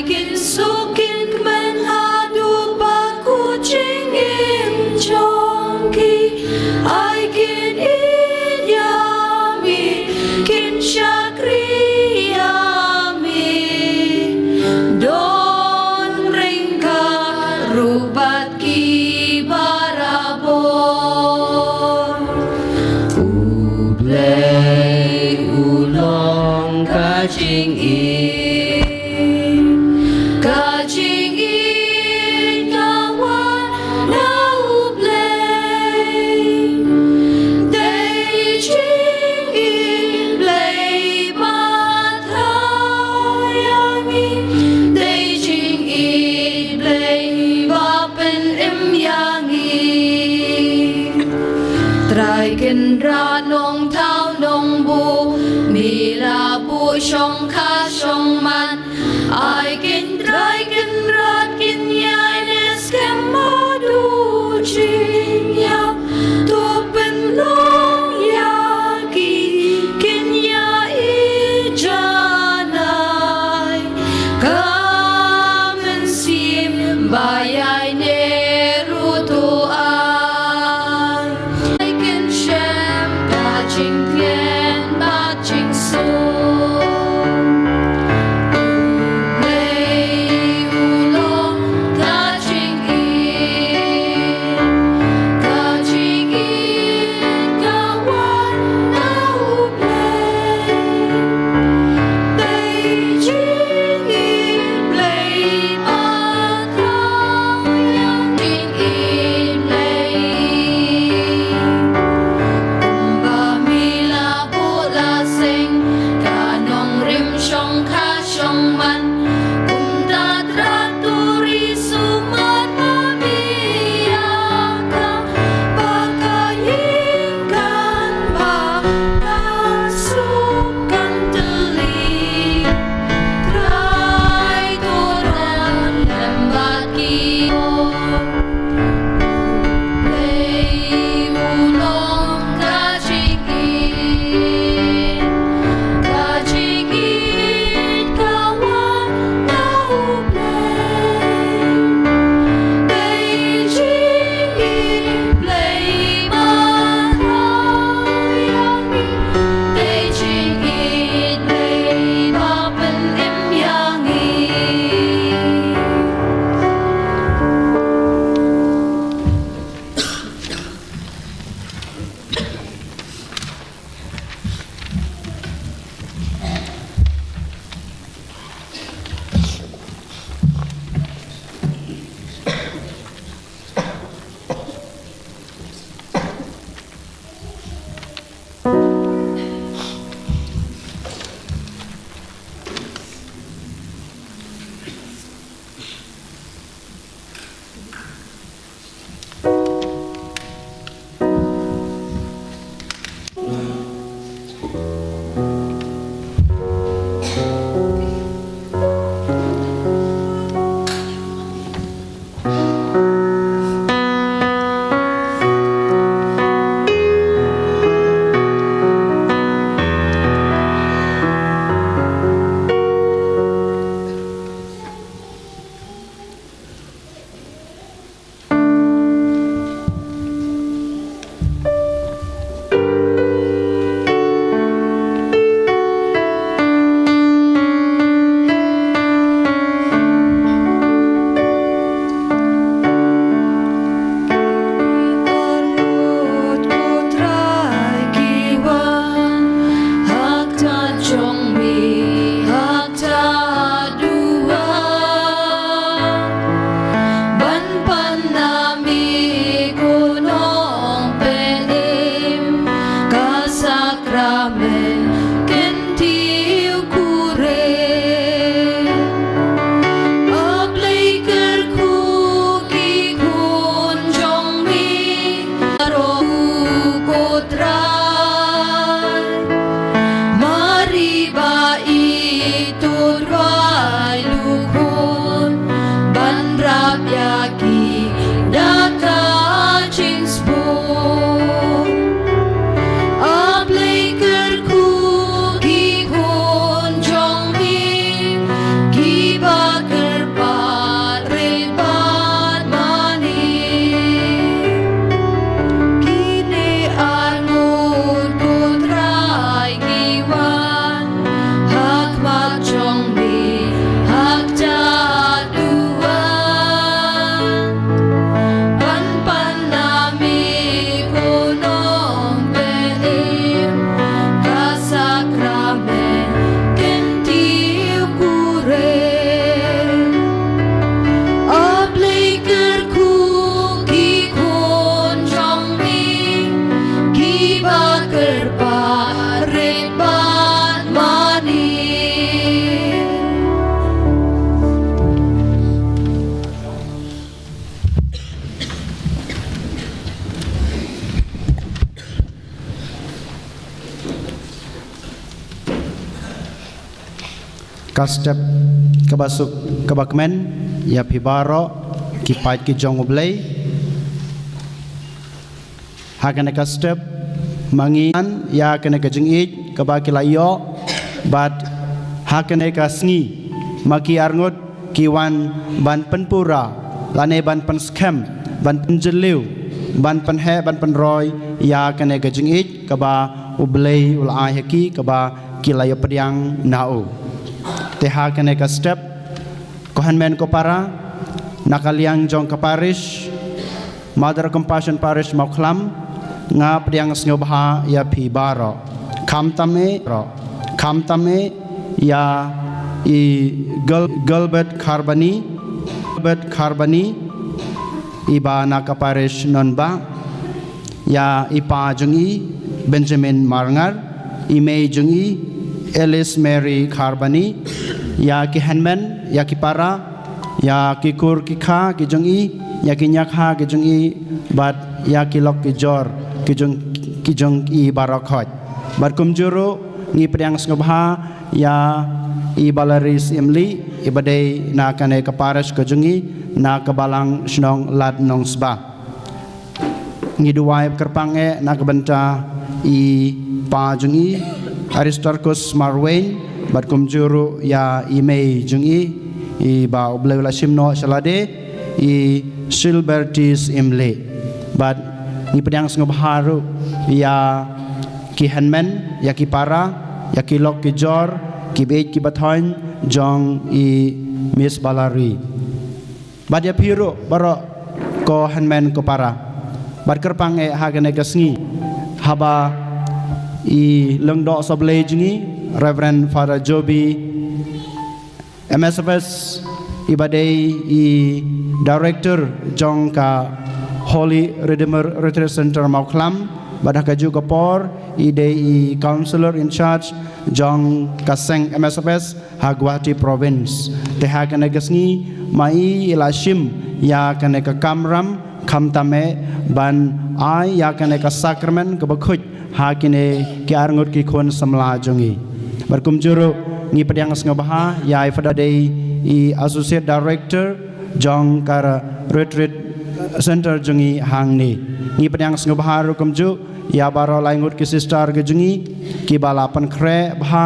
kin sukin men hadu pakuching im chongki I kin inyami kin shakri yami don ringka rubat ki barabon ublay ulong kaching Kaching in kawan na ublay Day ching in blay matayami Day ching in blay wapen im yangi Trai kin ra nong thao nong bu Mi la bu shong kha shong man I can try can rat can yaines can madu ching ya to pen long ya ki can ya ijanai come and sim bayai ne rutu I can sham ba ching tian ba ching so Kaching in step kabasuk kabakmen ya pibaro kipat ki jong oblay hakane ka step mangian ya kane ka jingit kabakilayo bat hakane ka sngi maki arngot kiwan ban penpura lane ban pen scam ban penjeliu ban pen he ban pen roy ya kane ka jingit kaba oblay ulai haki kaba kilayo pediang nau te hakane ka step kohanmen ko para nakaliang jong ka parish Mother Compassion Parish Mauklam nga pediang snobha ya pi baro kam tame ya i Gilbert Carbani iba naka parish nonba ya ipa jungi Benjamin Marngar imei jungi Alice Mary Carbani ya ki Henman ya ki para ya ki kur ki kha ki jungi ya ki nyak ha ki jungi bat ya ki lok ki jor ki jong i barakhot bat kum juru ngi pediang snobha ya i balaris imli ibadai na kane ka parish ka jungi na ka balang snong lat nong sba ngi duwai kerpange na ka benta i pa jungi Aristarchus Marwain bat kum juru ya imei jungi i ba oblewla simno salade i Silbertis imle bat ni pedang ngobharu ya ki Henman ya ki para ya ki lok ki jor ki be ki bathoin jong i Miss Balari bat ya piro baro ko Henman ko para bat kerpang e hagane kasngi haba i lengdo soble jingi Reverend Father Joby MSFS ibadai i director jong ka Holy Redeemer Retreat Center Mauklam badah kaju kapor ide i counselor in charge jong kaseng MSFS Hagwati province te hakane gasngi mai ilashim ya kane ka kamram khamtame ban ai ya kane ka sacrament ka bakhuj hakine ki arngot ki khon samla jongi barkum juru ngi pediang ngobha ya ifada dei i associate director jong kar retreat center jungi hangni ngi pediang ngobha rukumju ya baro laingut ki sister ge jungi ki balapan kre bha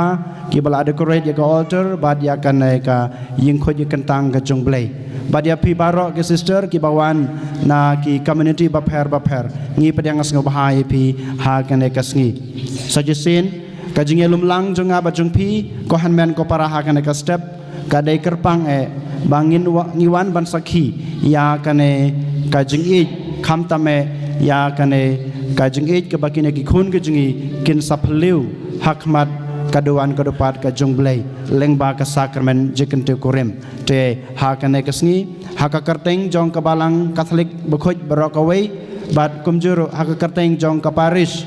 ki bala decorate ya ka altar bad ya kan ka ying khoj kentang ke jongblei bad ya pi baro ke sister ki bawan na ki community bapher ngi pediang ngobha pi ha kan ka sngi suggestion kajinge lumlang jonga bajung pi ko hanmen ko para ha kan ka step kadai kerpang bangin ngiwan ban sakhi ya kane kajing i kham tame ya kane kajing i ke bakine ki khun ke jingi kin saphliu hakmat kaduan kadupat ka jongblei lengba ka sakramen jikin te kurim te ha kane kasngi ha ka karteng jong ka balang Catholic bukhoj barokawai bat kumjuru ha ka karteng jong ka parish